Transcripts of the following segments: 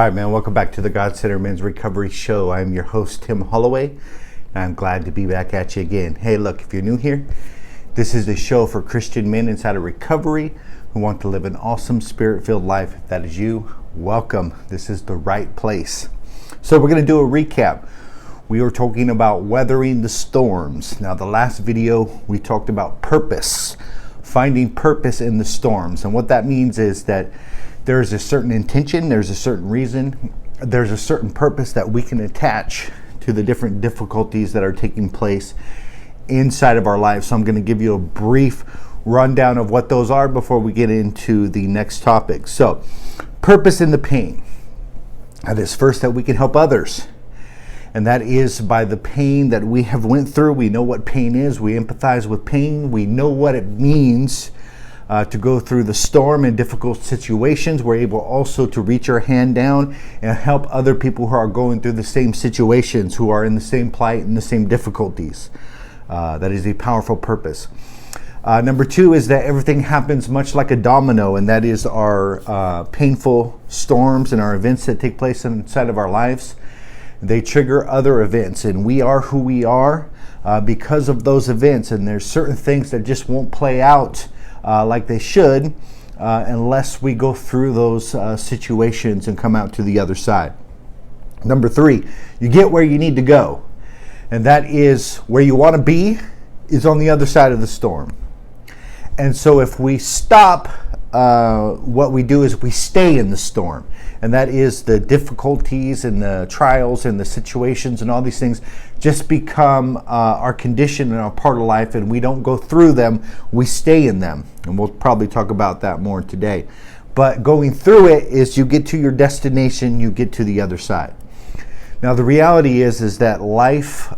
All right, man, welcome back to the God Center Men's Recovery Show. I'm your host, Tim Holloway, and I'm glad to be back at you again. Hey, look, if you're new here, this is the show for Christian men inside of recovery who want to live an awesome spirit-filled life. If that is you, welcome. This is the right place. So we're going to do a recap. We were talking about weathering the storms. Now, the last video, we talked about purpose, finding purpose in the storms. And what that means is that there's a certain intention, there's a certain reason, there's a certain purpose that we can attach to the different difficulties that are taking place inside of our lives. So I'm going to give you a brief rundown of what those are before we get into the next topic. So, purpose in the pain. That is first that we can help others. And that is by the pain that we have went through. We know what pain is. We empathize with pain. We know what it means to go through the storm and difficult situations. We're able also to reach our hand down and help other people who are going through the same situations, who are in the same plight and the same difficulties. That is a powerful purpose. Number two is that everything happens much like a domino, and that is our painful storms and our events that take place inside of our lives. They trigger other events, and we are who we are because of those events, and there's certain things that just won't play out like they should unless we go through those situations and come out to the other side. Number three, you get where you need to go, and that is where you want to be is on the other side of the storm. And so if we stop, what we do is we stay in the storm, and that is the difficulties and the trials and the situations and all these things just become our condition and our part of life, and we don't go through them, we stay in them. And we'll probably talk about that more today. But going through it is you get to your destination, you get to the other side. Now, the reality is that life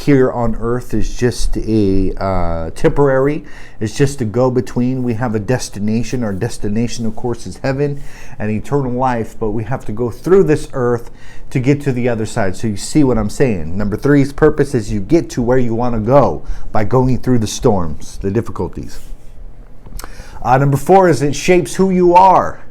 here on earth is just a temporary. It's just a go-between. We have a destination. Our destination, of course, is heaven and eternal life, but we have to go through this earth to get to the other side. So you see what I'm saying. Number three's purpose is you get to where you want to go by going through the storms, the difficulties. Number four is it shapes who you are,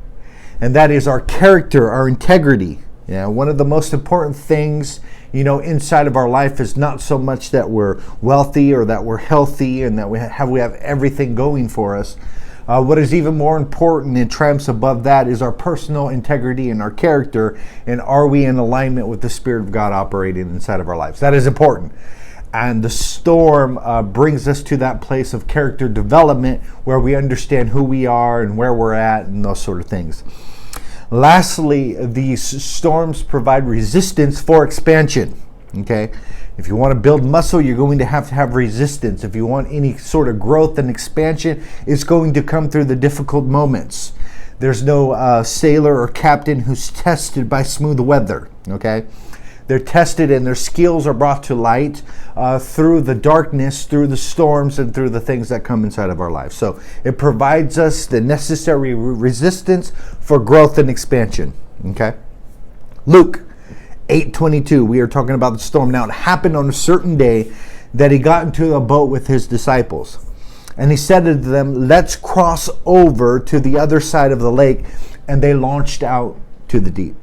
and that is our character, our integrity. Yeah, one of the most important things, inside of our life is not so much that we're wealthy or that we're healthy and that we have everything going for us. What is even more important and triumphs above that is our personal integrity and our character, and are we in alignment with the Spirit of God operating inside of our lives? That is important. And the storm brings us to that place of character development where we understand who we are and where we're at and those sort of things. Lastly, these storms provide resistance for expansion. Okay, if you want to build muscle, you're going to have resistance. If you want any sort of growth and expansion, it's going to come through the difficult moments. There's no sailor or captain who's tested by smooth weather. Okay, they're tested and their skills are brought to light through the darkness, through the storms, and through the things that come inside of our lives. So it provides us the necessary resistance for growth and expansion. Okay, Luke 8:22. We are talking about the storm. Now, it happened on a certain day that he got into a boat with his disciples, and he said to them, "Let's cross over to the other side of the lake," and they launched out to the deep.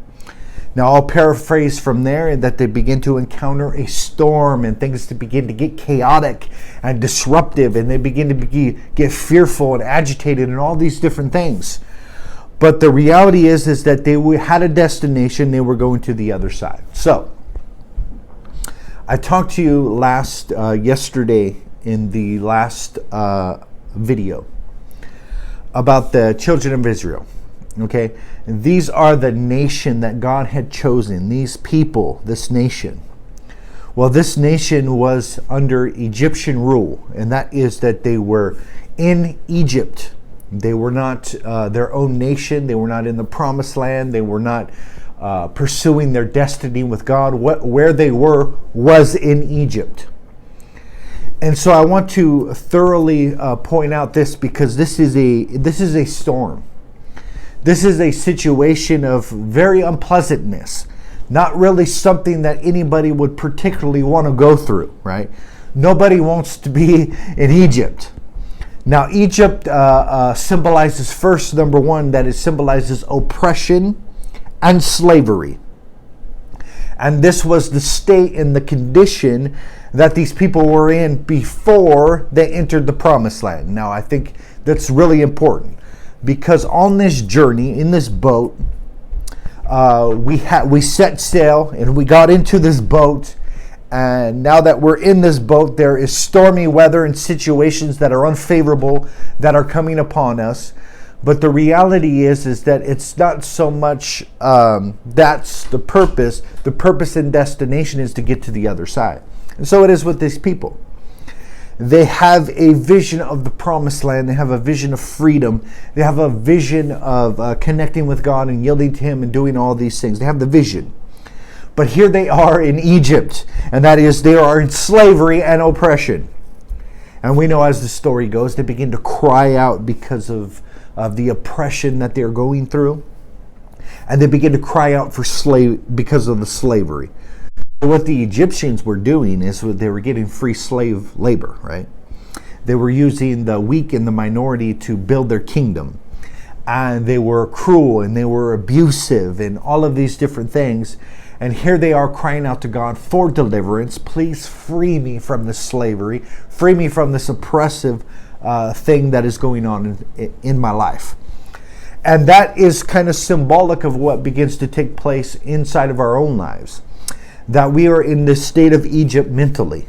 Now, I'll paraphrase from there that they begin to encounter a storm and things to begin to get chaotic and disruptive, and they begin to get fearful and agitated and all these different things. But the reality is that they had a destination. They were going to the other side. So, I talked to you yesterday in the last video about the children of Israel. Okay, and these are the nation that God had chosen, these people, this nation. Well, this nation was under Egyptian rule, and that is that they were in Egypt. They were not their own nation. They were not in the promised land. They were not pursuing their destiny with God. Where they were was in Egypt. And so I want to thoroughly point out this, because this is a storm. This is a situation of very unpleasantness, not really something that anybody would particularly want to go through, right? Nobody wants to be in Egypt. Now, Egypt symbolizes first, number one, that it symbolizes oppression and slavery. And this was the state and the condition that these people were in before they entered the promised land. Now, I think that's really important, because on this journey, in this boat, we set sail and we got into this boat. And now that we're in this boat, there is stormy weather and situations that are unfavorable that are coming upon us. But the reality is that it's not so much that's the purpose. The purpose and destination is to get to the other side. And so it is with these people. They have a vision of the promised land. They have a vision of freedom. They have a vision of connecting with God and yielding to Him and doing all these things. They have the vision. But here they are in Egypt, and that is, they are in slavery and oppression. And we know, as the story goes, they begin to cry out because of the oppression that they're going through. And they begin to cry out for because of the slavery. What the Egyptians were doing is they were getting free slave labor, right? They were using the weak and the minority to build their kingdom. And they were cruel and they were abusive and all of these different things. And here they are crying out to God for deliverance. Please free me from this slavery. Free me from this oppressive thing that is going on in my life. And that is kind of symbolic of what begins to take place inside of our own lives. That we are in this state of Egypt mentally,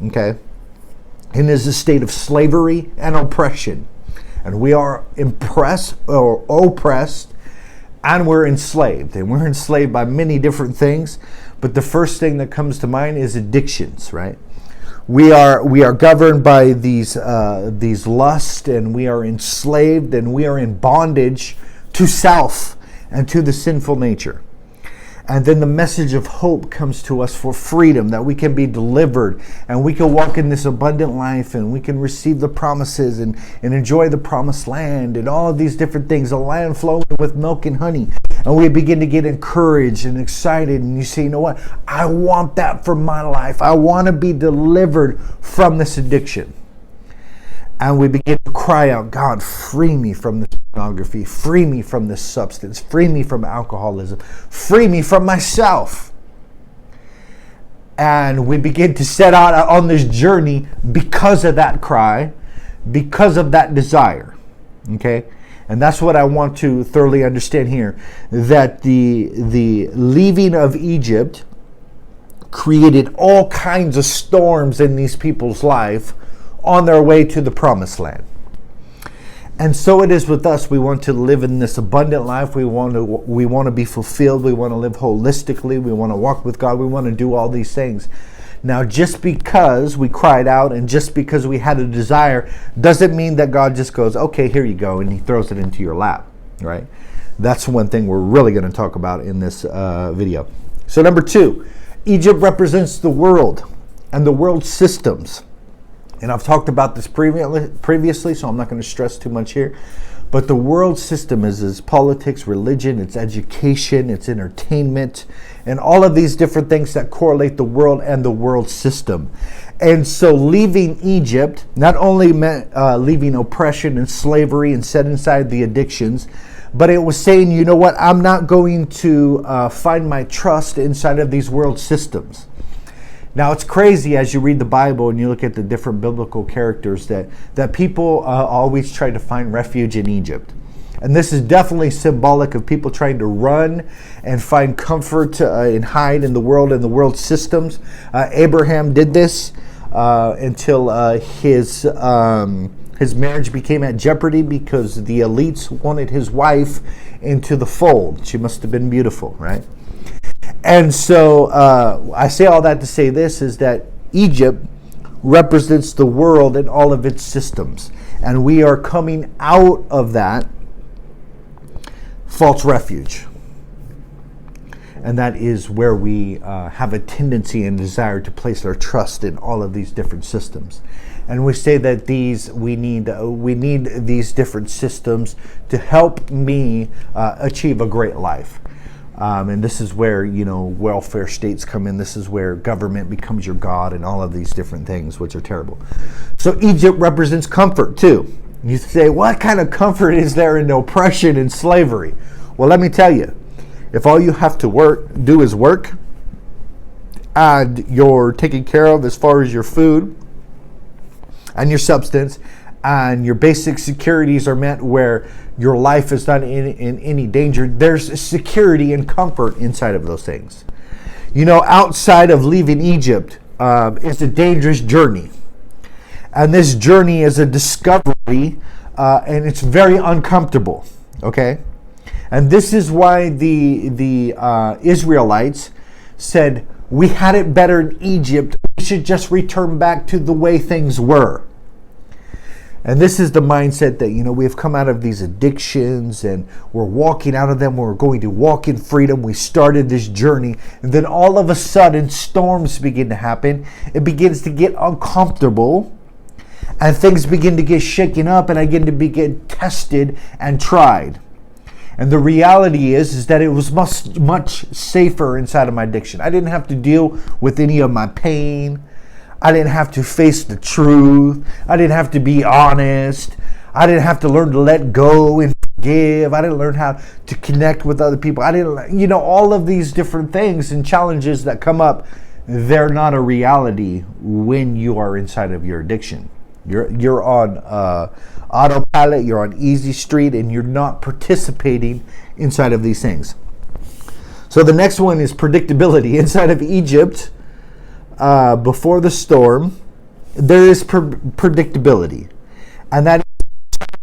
okay? And is a state of slavery and oppression. And we are oppressed, and we're enslaved. And we're enslaved by many different things. But the first thing that comes to mind is addictions, right? We are governed by these lusts, and we are enslaved, and we are in bondage to self and to the sinful nature. And then the message of hope comes to us for freedom, that we can be delivered and we can walk in this abundant life and we can receive the promises and enjoy the promised land and all of these different things, a land flowing with milk and honey. And we begin to get encouraged and excited, and you say, you know what? I want that for my life. I want to be delivered from this addiction. And we begin to cry out, God, free me from this pornography, free me from this substance, free me from alcoholism, free me from myself. And we begin to set out on this journey because of that cry, because of that desire. Okay? And that's what I want to thoroughly understand here, that the leaving of Egypt created all kinds of storms in these people's life on their way to the promised land. And so it is with us. We want to live in this abundant life. We want to be fulfilled. We want to live holistically. We want to walk with God. We want to do all these things. Now, just because we cried out and just because we had a desire doesn't mean that God just goes, okay, here you go, and He throws it into your lap, right? That's one thing we're really going to talk about in this video. So number 2, Egypt represents the world and the world systems. And I've talked about this previously, so I'm not going to stress too much here. But the world system is politics, religion, it's education, it's entertainment, and all of these different things that correlate the world and the world system. And so leaving Egypt not only meant leaving oppression and slavery and set inside the addictions, but it was saying, you know what, I'm not going to find my trust inside of these world systems. Now, it's crazy as you read the Bible and you look at the different biblical characters that people always try to find refuge in Egypt. And this is definitely symbolic of people trying to run and find comfort and hide in the world and the world systems. Abraham did this until his marriage became at jeopardy because the elites wanted his wife into the fold. She must have been beautiful, right? And so I say all that to say this, is that Egypt represents the world and all of its systems. And we are coming out of that false refuge. And that is where we have a tendency and desire to place our trust in all of these different systems. And we say that we need these different systems to help me achieve a great life. And this is where, welfare states come in. This is where government becomes your God and all of these different things, which are terrible. So Egypt represents comfort too. You say, what kind of comfort is there in oppression and slavery? Well, let me tell you. If all you have to do is work, and you're taken care of as far as your food and your substance, and your basic securities are met where your life is not in any danger, there's security and comfort inside of those things. You know, outside of leaving Egypt, it's a dangerous journey. And this journey is a discovery, and it's very uncomfortable, okay? And this is why the Israelites said, we had it better in Egypt, we should just return back to the way things were. And this is the mindset that, you know, we have come out of these addictions and we're walking out of them. We're going to walk in freedom. We started this journey. And then all of a sudden, storms begin to happen. It begins to get uncomfortable. And things begin to get shaken up, and I begin tested and tried. And the reality is that it was much safer inside of my addiction. I didn't have to deal with any of my pain. I didn't have to face the truth. I didn't have to be honest. I didn't have to learn to let go and forgive. I didn't learn how to connect with other people. I didn't, you know, all of these different things and challenges that come up, they're not a reality when you are inside of your addiction. You're on autopilot, you're on easy street, and you're not participating inside of these things. So the next one is predictability. Inside of Egypt, before the storm, there is predictability. And that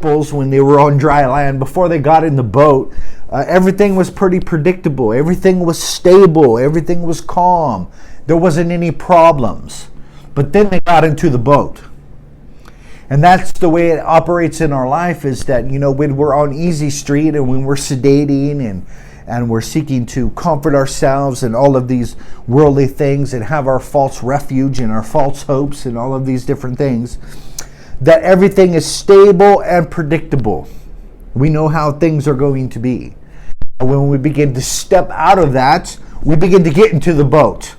is when they were on dry land, before they got in the boat, everything was pretty predictable. Everything was stable. Everything was calm. There wasn't any problems. But then they got into the boat. And that's the way it operates in our life, is that, you know, when we're on easy street and when we're sedating and we're seeking to comfort ourselves and all of these worldly things and have our false refuge and our false hopes and all of these different things, that everything is stable and predictable. We know how things are going to be. And when we begin to step out of that, we begin to get into the boat.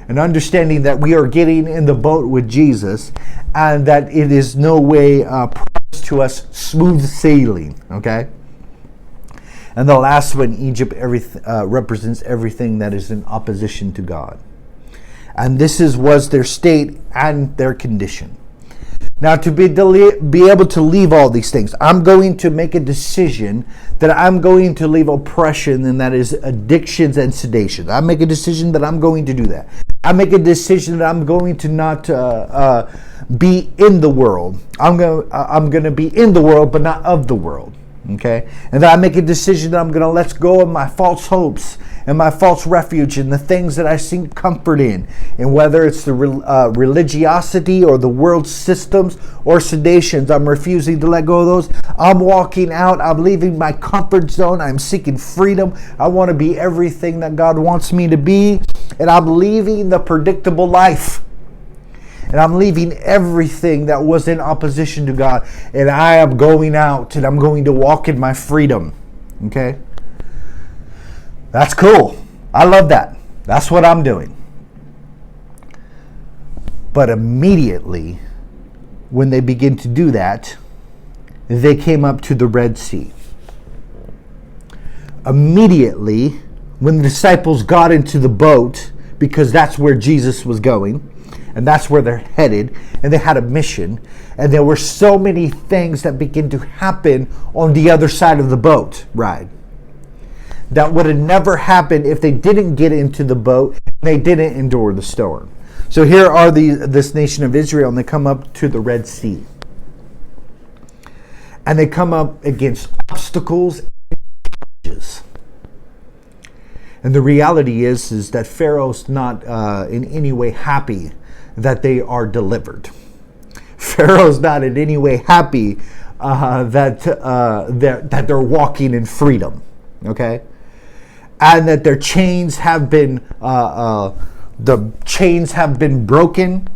And understanding that we are getting in the boat with Jesus, and that it is no way promised to us smooth sailing, okay? And the last one, Egypt, represents everything that is in opposition to God. And this was their state and their condition. Now, to be able to leave all these things, I'm going to make a decision that I'm going to leave oppression, and that is addictions and sedation. I make a decision that I'm going to do that. I make a decision that I'm going to not be in the world. I'm going to be in the world, but not of the world. Okay? And then I make a decision that I'm going to let go of my false hopes and my false refuge and the things that I seek comfort in. And whether it's the religiosity or the world systems or sedations, I'm refusing to let go of those. I'm walking out. I'm leaving my comfort zone. I'm seeking freedom. I want to be everything that God wants me to be. And I'm leaving the predictable life. And I'm leaving everything that was in opposition to God. And I am going out and I'm going to walk in my freedom. Okay? That's cool. I love that. That's what I'm doing. But immediately, when they begin to do that, they came up to the Red Sea. Immediately, when the disciples got into the boat, because that's where Jesus was going, and that's where they're headed, and they had a mission, and there were so many things that began to happen on the other side of the boat ride that would have never happened if they didn't get into the boat and they didn't endure the storm. So here are this nation of Israel, and they come up to the Red Sea, and they come up against obstacles and challenges. And the reality is that Pharaoh's not in any way happy that they are delivered. Pharaoh's not in any way happy that they're walking in freedom, okay? And that their chains have been broken.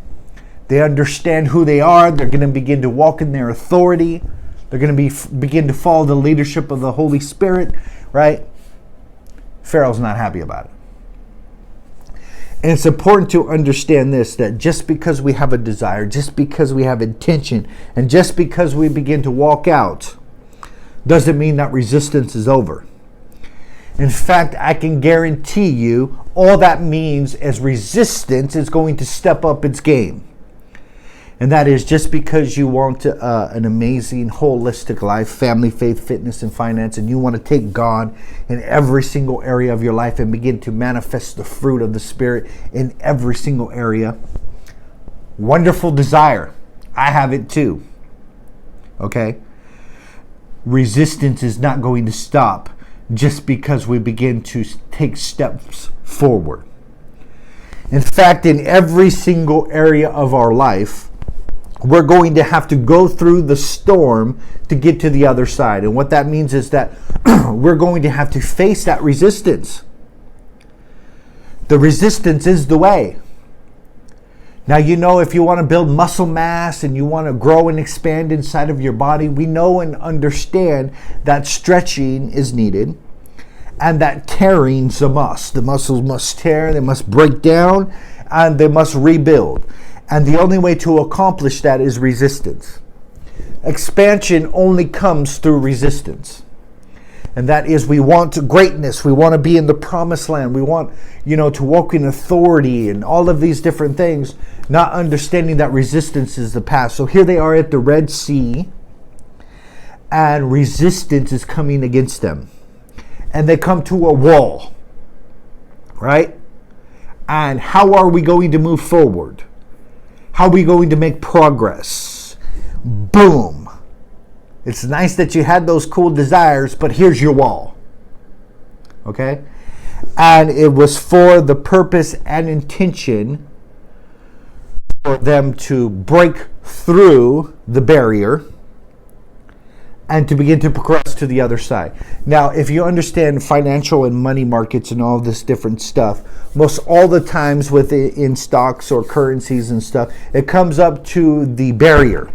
They understand who they are. They're going to begin to walk in their authority. They're going to begin to follow the leadership of the Holy Spirit, right? Pharaoh's not happy about it. And it's important to understand this, that just because we have a desire, just because we have intention, and just because we begin to walk out, doesn't mean that resistance is over. In fact, I can guarantee you all that means is resistance is going to step up its game. And that is just because you want an amazing, holistic life, family, faith, fitness, and finance, and you want to take God in every single area of your life and begin to manifest the fruit of the Spirit in every single area. Wonderful desire. I have it too. Okay? Resistance is not going to stop just because we begin to take steps forward. In fact, in every single area of our life, we're going to have to go through the storm to get to the other side. And what that means is that we're going to have to face that resistance. The resistance is the way. Now, you know, if you want to build muscle mass and you want to grow and expand inside of your body, we know and understand that stretching is needed and that tearing's a must. The muscles must tear, they must break down, and they must rebuild. And the only way to accomplish that is resistance. Expansion only comes through resistance. And that is, we want greatness. We want to be in the promised land. We want, to walk in authority and all of these different things, not understanding that resistance is the path. So here they are at the Red Sea, and resistance is coming against them. And they come to a wall, right? And how are we going to move forward? How are we going to make progress? Boom. It's nice that you had those cool desires, but here's your wall. Okay? And it was for the purpose and intention for them to break through the barrier and to begin to progress to the other side. Now, if you understand financial and money markets and all this different stuff, most all the times in stocks or currencies and stuff, it comes up to the barrier.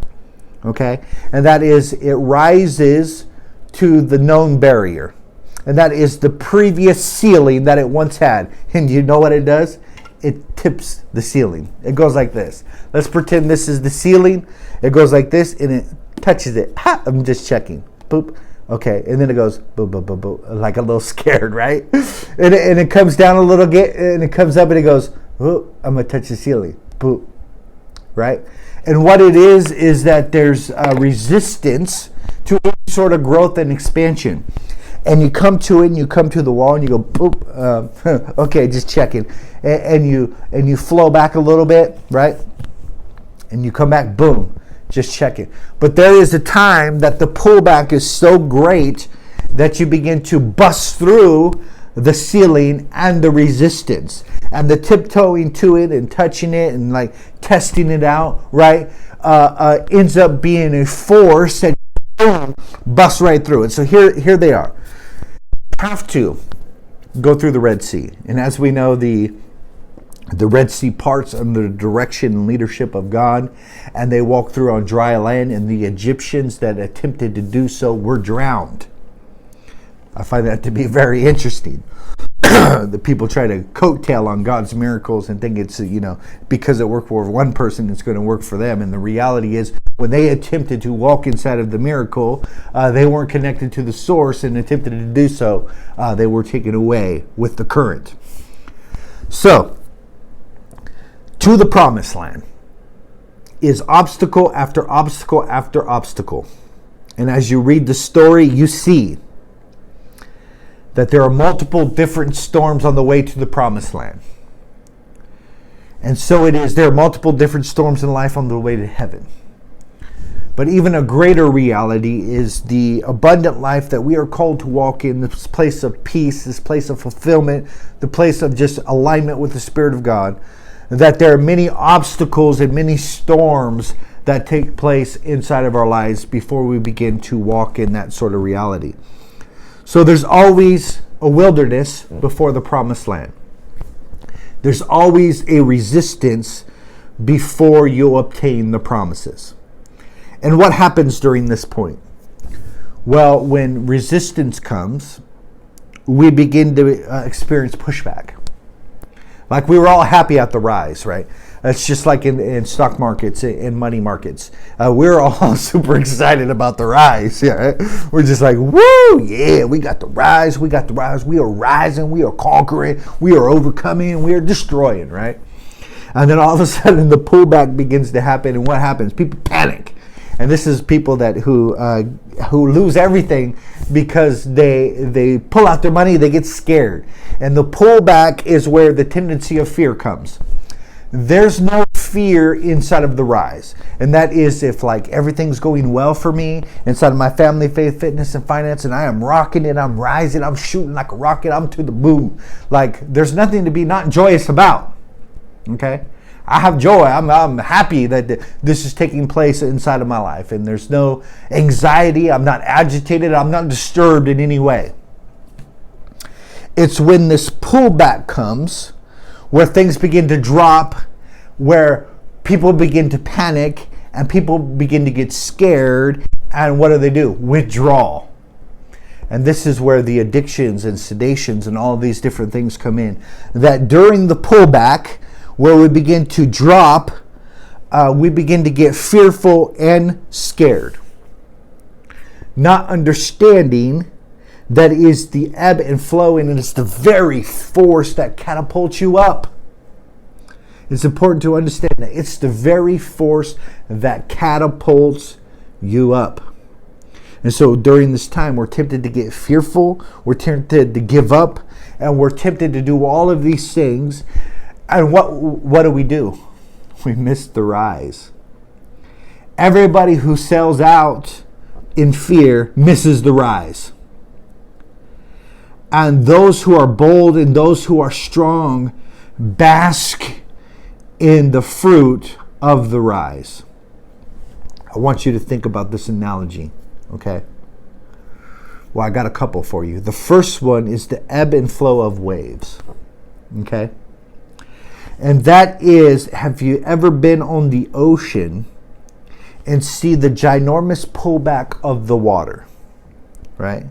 Okay? And that is, it rises to the known barrier. And that is the previous ceiling that it once had. And you know what it does? It tips the ceiling. It goes like this. Let's pretend this is the ceiling. It goes like this and it touches it. Ha! I'm just checking. Boop. Okay. And then it goes boop, boop, boop, boop, like a little scared, right? And it comes down a little bit and it comes up and it goes, oh, I'm going to touch the ceiling. Boop. Right? And what it is that there's a resistance to any sort of growth and expansion. And you come to it, and you come to the wall, and you go, boop, okay, just checking. And you flow back a little bit, right? And you come back, boom, just checking. But there is a time that the pullback is so great that you begin to bust through the ceiling and the resistance. And the tiptoeing to it and touching it and like testing it out, right, ends up being a force that boom, busts right through it. So here they are. Have to go through the Red Sea. And as we know, the Red Sea parts under the direction and leadership of God, and they walk through on dry land, and the Egyptians that attempted to do so were drowned. I find that to be very interesting. The people try to coattail on God's miracles and think it's, because it worked for one person, it's going to work for them. And the reality is, when they attempted to walk inside of the miracle, they weren't connected to the source and attempted to do so. They were taken away with the current. So, to the promised land is obstacle after obstacle after obstacle. And as you read the story, you see that there are multiple different storms on the way to the promised land. And so it is, there are multiple different storms in life on the way to heaven. But even a greater reality is the abundant life that we are called to walk in, this place of peace, this place of fulfillment, the place of just alignment with the Spirit of God. That there are many obstacles and many storms that take place inside of our lives before we begin to walk in that sort of reality. So there's always a wilderness before the promised land. There's always a resistance before you obtain the promises. And what happens during this point? Well, when resistance comes, we begin to experience pushback. Like we were all happy at the rise, right? It's just like in stock markets, in money markets. We're all super excited about the rise. Yeah, we're just like, woo, yeah, we got the rise, we got the rise. We are rising, we are conquering, we are overcoming, we are destroying, right? And then all of a sudden the pullback begins to happen, and what happens? People panic. And this is people that who lose everything because they pull out their money, they get scared. And the pullback is where the tendency of fear comes. There's no fear inside of the rise. And that is if like everything's going well for me inside of my family, faith, fitness, and finance, and I am rocking it, I'm rising, I'm shooting like a rocket, I'm to the moon. Like there's nothing to be not joyous about. Okay? I have joy. I'm happy that this is taking place inside of my life. And there's no anxiety. I'm not agitated. I'm not disturbed in any way. It's when this pullback comes where things begin to drop, where people begin to panic and people begin to get scared. And what do? Withdraw. And this is where the addictions and sedations and all of these different things come in. That during the pullback, where we begin to drop, we begin to get fearful and scared. Not understanding that is the ebb and flow, and it's the very force that catapults you up. It's important to understand that it's the very force that catapults you up. And so during this time, we're tempted to get fearful, we're tempted to give up, and we're tempted to do all of these things. And what do? We miss the rise. Everybody who sells out in fear misses the rise. And those who are bold and those who are strong bask in the fruit of the rise. I want you to think about this analogy, okay? Well, I got a couple for you. The first one is the ebb and flow of waves, okay? And that is, have you ever been on the ocean and see the ginormous pullback of the water, right?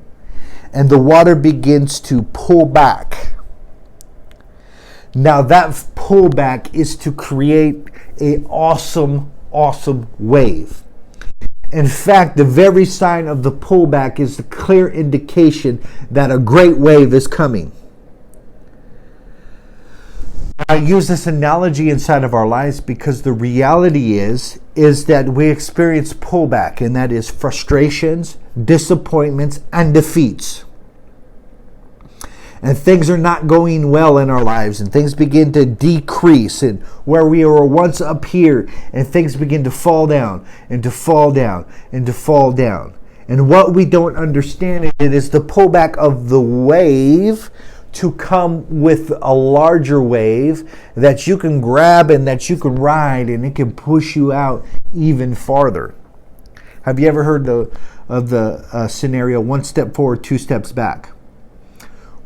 And the water begins to pull back. Now that pullback is to create an awesome wave. In fact, the very sign of the pullback is the clear indication that a great wave is coming. I use this analogy inside of our lives because the reality is that we experience pullback, and that is frustrations, disappointments, and defeats. And things are not going well in our lives, and things begin to decrease, and where we were once up here, and things begin to fall down, and to fall down, and to fall down. And what we don't understand is the pullback of the wave to come with a larger wave that you can grab and that you can ride, and it can push you out even farther. Have you ever heard of the scenario, 1 step forward, 2 steps back?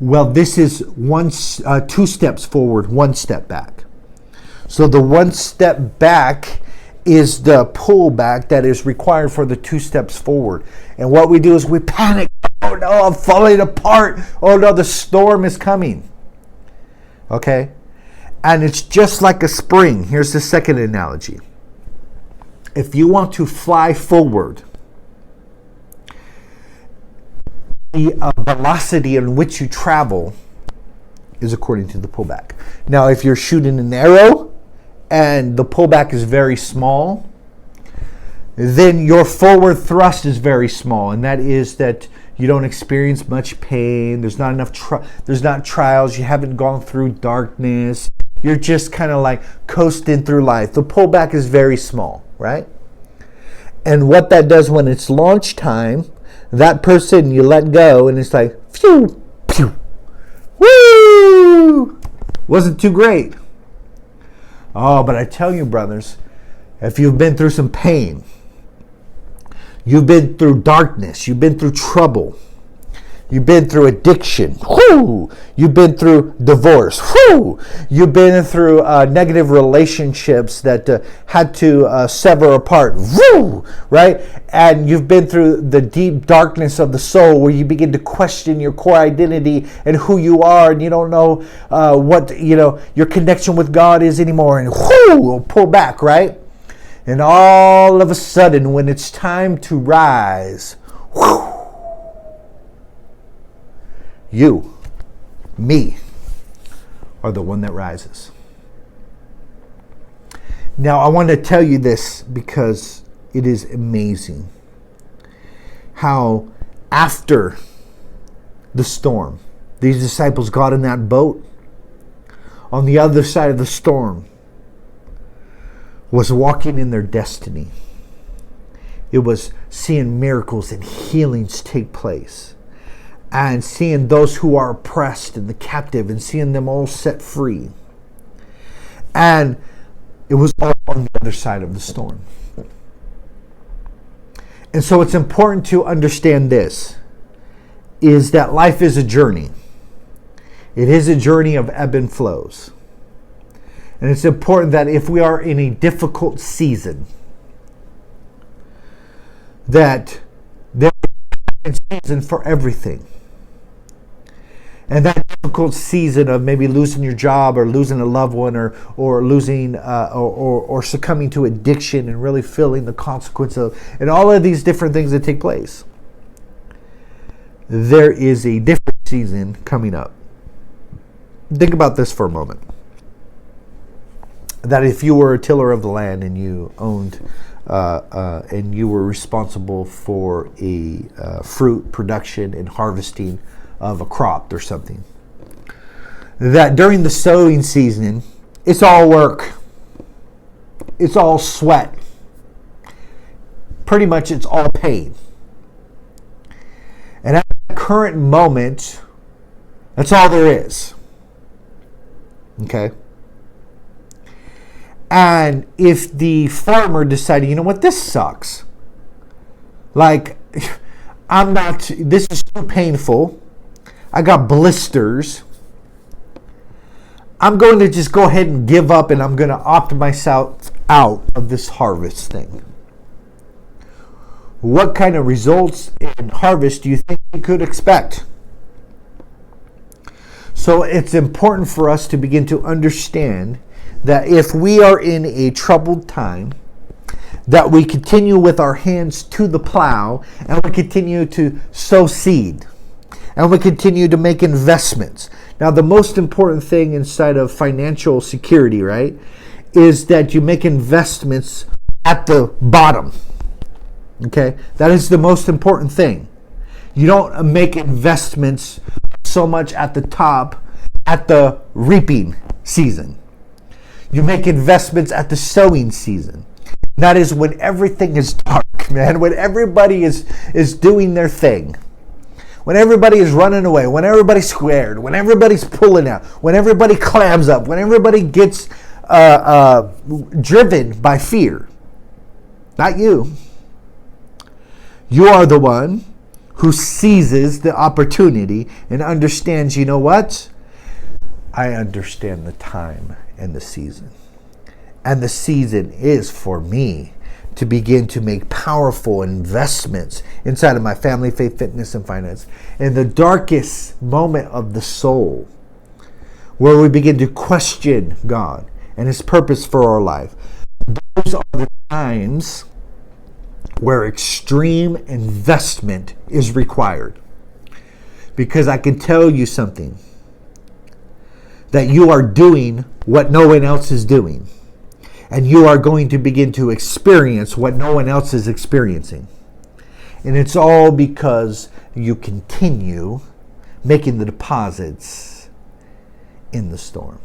Well, this is 2 steps forward, 1 step back. So the 1 step back is the pullback that is required for the 2 steps forward. And what we do is we panic. Oh no, I'm falling apart. Oh no, the storm is coming. Okay? And it's just like a spring. Here's the second analogy. If you want to fly forward, the velocity in which you travel is according to the pullback. Now, if you're shooting an arrow and the pullback is very small, then your forward thrust is very small, and that is that you don't experience much pain. There's not enough. There's not trials. You haven't gone through darkness. You're just kind of like coasting through life. The pullback is very small, right? And what that does when it's launch time, that person you let go, and it's like, phew, phew, woo! Wasn't too great. Oh, but I tell you, brothers, if you've been through some pain, you've been through darkness, you've been through trouble, You've been through addiction. Whoo! You've been through divorce. Whoo! You've been through negative relationships that had to sever apart. Woo! Right? And you've been through the deep darkness of the soul where you begin to question your core identity and who you are, and you don't know what your connection with God is anymore. And whoo! Pull back, right? And all of a sudden, when it's time to rise, whoo! You, me, are the one that rises. Now, I want to tell you this because it is amazing how after the storm, these disciples got in that boat. On the other side of the storm was walking in their destiny. It was seeing miracles and healings take place. And seeing those who are oppressed and the captive and seeing them all set free. And it was all on the other side of the storm. And so it's important to understand this, is that life is a journey. It is a journey of ebb and flows. And it's important that if we are in a difficult season, that there is a season for everything. And that difficult season of maybe losing your job or losing a loved one or losing or succumbing to addiction and really feeling the consequence of, and all of these different things that take place. There is a different season coming up. Think about this for a moment. That if you were a tiller of the land and you owned and you were responsible for a fruit production and harvesting of a crop or something, that during the sowing season, it's all work. It's all sweat. Pretty much it's all pain. And at the current moment, that's all there is. Okay? And if the farmer decided, you know what, this sucks. Like, this is too painful. I got blisters. I'm going to just go ahead and give up and I'm going to opt myself out of this harvest thing. What kind of results in harvest do you think you could expect? So it's important for us to begin to understand that if we are in a troubled time, that we continue with our hands to the plow and we continue to sow seed. And we continue to make investments. Now, the most important thing inside of financial security, right, is that you make investments at the bottom. Okay? That is the most important thing. You don't make investments so much at the top at the reaping season. You make investments at the sowing season. That is when everything is dark, man. When everybody is doing their thing. When everybody is running away, when everybody's scared, when everybody's pulling out, when everybody clams up, when everybody gets driven by fear. Not you. You are the one who seizes the opportunity and understands, you know what? I understand the time and the season. And the season is for me to begin to make powerful investments inside of my family, faith, fitness, and finance. In the darkest moment of the soul, where we begin to question God and His purpose for our life, those are the times where extreme investment is required. Because I can tell you something, that you are doing what no one else is doing. And you are going to begin to experience what no one else is experiencing. And it's all because you continue making the deposits in the storm.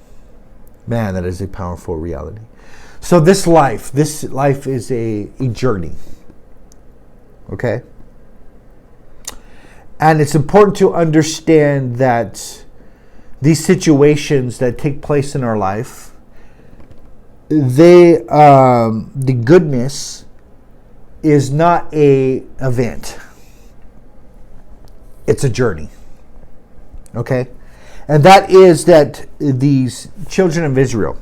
Man, that is a powerful reality. So this life is a journey. Okay? And it's important to understand that these situations that take place in our life, the goodness is not a event. It's a journey. Okay? And that is that these children of Israel,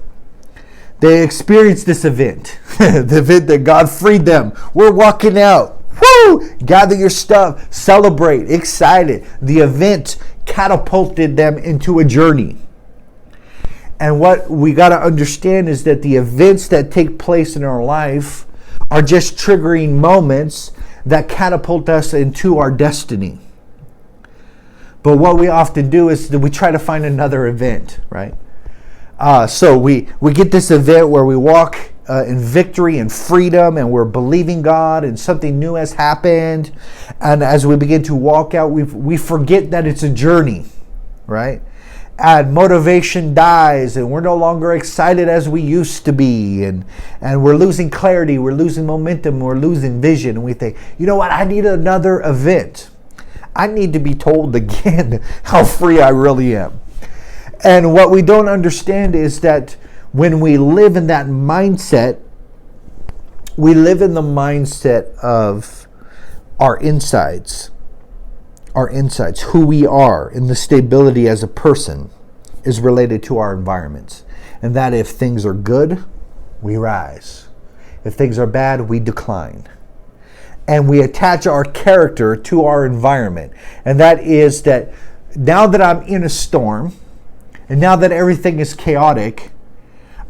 they experienced this event, the event that God freed them. We're walking out. Woo! Gather your stuff, celebrate, excited. The event catapulted them into a journey. And what we got to understand is that the events that take place in our life are just triggering moments that catapult us into our destiny. But what we often do is that we try to find another event, right? So we get this event where we walk in victory and freedom, and we're believing God, and something new has happened. And as we begin to walk out, we forget that it's a journey, right? And motivation dies, and we're no longer excited as we used to be, and we're losing clarity, we're losing momentum, we're losing vision, and we think, you know what, I need another event. I need to be told again how free I really am. And what we don't understand is that when we live in that mindset, we live in the mindset of our insides. Our insides, who we are, and the stability as a person is related to our environments. And that if things are good, we rise. If things are bad, we decline. And we attach our character to our environment. And that is that now that I'm in a storm, and now that everything is chaotic,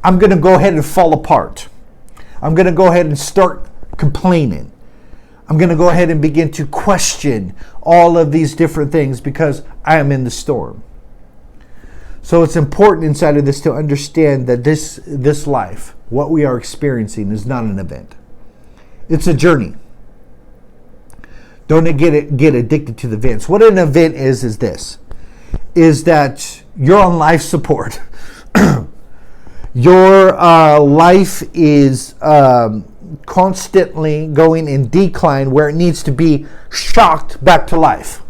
I'm going to go ahead and fall apart. I'm going to go ahead and start complaining. I'm going to go ahead and begin to question all of these different things because I am in the storm. So it's important inside of this to understand that this life, what we are experiencing, is not an event. It's a journey. Don't get addicted to the events. What an event is this. Is that you're on life support. Your life is constantly going in decline where it needs to be shocked back to life.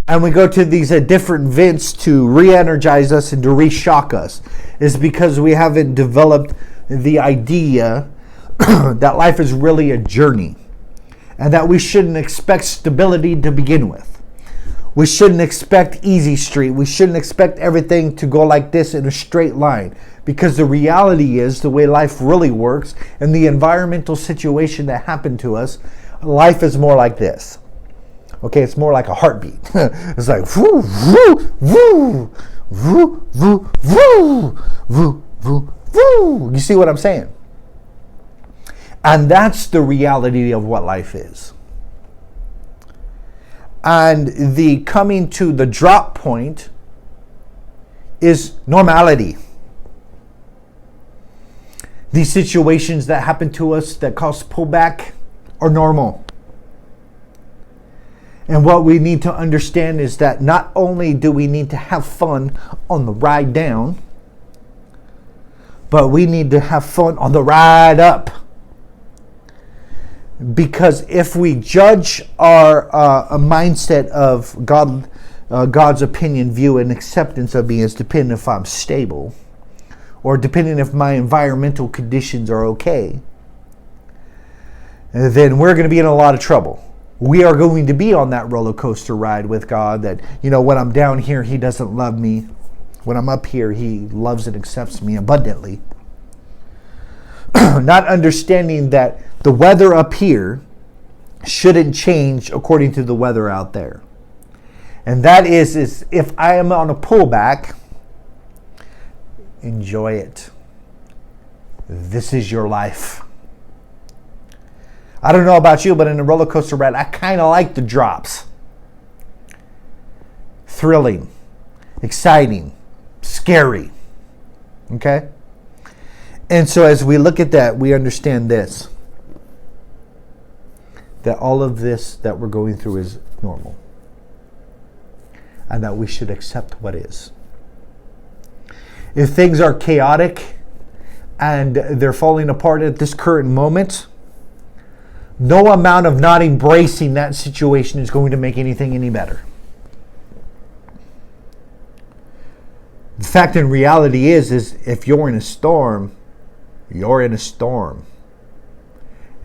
And we go to these different events to re-energize us and to re-shock us. Is because we haven't developed the idea that life is really a journey. And that we shouldn't expect stability to begin with. We shouldn't expect easy street. We shouldn't expect everything to go like this in a straight line. Because the reality is, the way life really works, and the environmental situation that happened to us, life is more like this. Okay, it's more like a heartbeat. It's like woo, woo, woo, woo, woo, woo, woo, woo, woo. You see what I'm saying? And that's the reality of what life is. And the coming to the drop point is normality. These situations that happen to us that cause pullback are normal. And what we need to understand is that not only do we need to have fun on the ride down, but we need to have fun on the ride up. Because if we judge our a mindset of God's opinion, view, and acceptance of me as depending if I'm stable, or depending if my environmental conditions are okay, then we're going to be in a lot of trouble. We are going to be on that roller coaster ride with God that, when I'm down here, He doesn't love me. When I'm up here, He loves and accepts me abundantly. Not understanding that the weather up here shouldn't change according to the weather out there. And that is if I am on a pullback, enjoy it. This is your life. I don't know about you, but in a roller coaster ride, I kind of like the drops. Thrilling, exciting, scary. Okay? And so as we look at that, we understand this. That all of this that we're going through is normal. And that we should accept what is. If things are chaotic and they're falling apart at this current moment, no amount of not embracing that situation is going to make anything any better. The fact and reality is if you're in a storm, you're in a storm.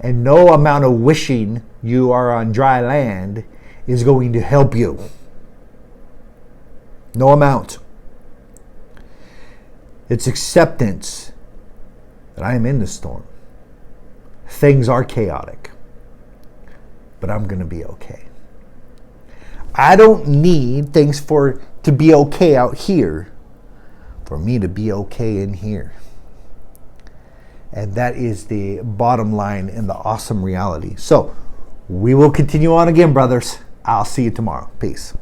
And no amount of wishing you are on dry land is going to help you. No amount. It's acceptance that I am in the storm. Things are chaotic, but I'm going to be okay. I don't need things to be okay out here for me to be okay in here. And that is the bottom line and the awesome reality. So we will continue on again, brothers. I'll see you tomorrow. Peace.